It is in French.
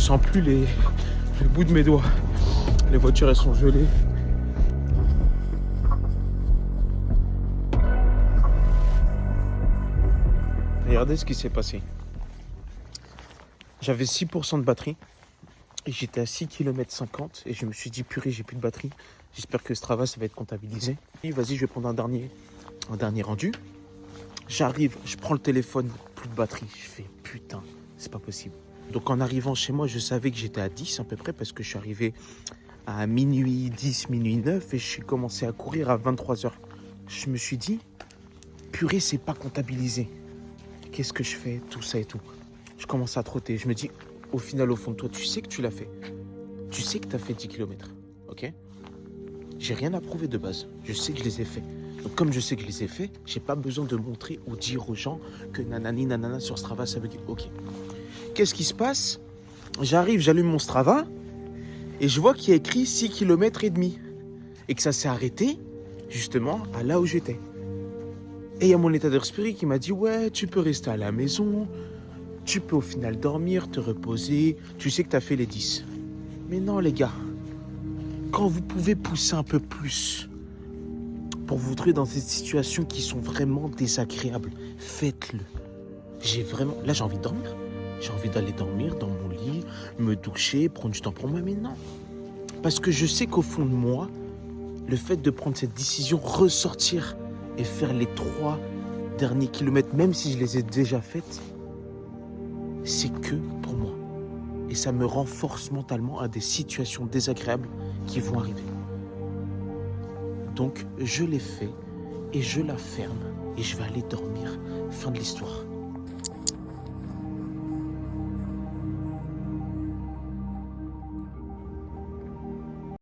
sens plus le bout de mes doigts. Les voitures, elles sont gelées. Regardez ce qui s'est passé. J'avais 6% de batterie et j'étais à 6 km 50 et je me suis dit purée, j'ai plus de batterie. J'espère que Strava ça va être comptabilisé. Et vas-y, je vais prendre un dernier rendu. J'arrive, je prends le téléphone, plus de batterie. Je fais putain, c'est pas possible. Donc en arrivant chez moi, je savais que j'étais à 10 à peu près parce que je suis arrivé à minuit 10, minuit 9 et je suis commencé à courir à 23h. Je me suis dit, purée, c'est pas comptabilisé. Qu'est-ce que je fais, tout ça et tout. Je commence à trotter. Je me dis, au final, au fond de toi, tu sais que tu l'as fait. Tu sais que tu as fait 10 km. Ok ? J'ai rien à prouver de base. Je sais que je les ai faits. Donc comme je sais que je les ai faits, j'ai pas besoin de montrer ou dire aux gens que nanani nanana sur Strava, ça veut dire ok. Qu'est-ce qui se passe ? J'arrive, j'allume mon Strava et je vois qu'il y a écrit 6 km et demi. Et que ça s'est arrêté justement à là où j'étais. Et il y a mon état d'esprit qui m'a dit ouais, tu peux rester à la maison, tu peux au final dormir, te reposer, tu sais que tu as fait les 10. Mais non les gars, quand vous pouvez pousser un peu plus pour vous trouver dans des situations qui sont vraiment désagréables, faites-le. Là j'ai envie de dormir. J'ai envie d'aller dormir dans mon lit, me doucher, prendre du temps pour moi, mais non. Parce que je sais qu'au fond de moi, le fait de prendre cette décision, ressortir et faire les 3 derniers kilomètres, même si je les ai déjà faites, c'est que pour moi. Et ça me renforce mentalement à des situations désagréables qui vont arriver. Donc, je l'ai fait et je la ferme et je vais aller dormir. Fin de l'histoire.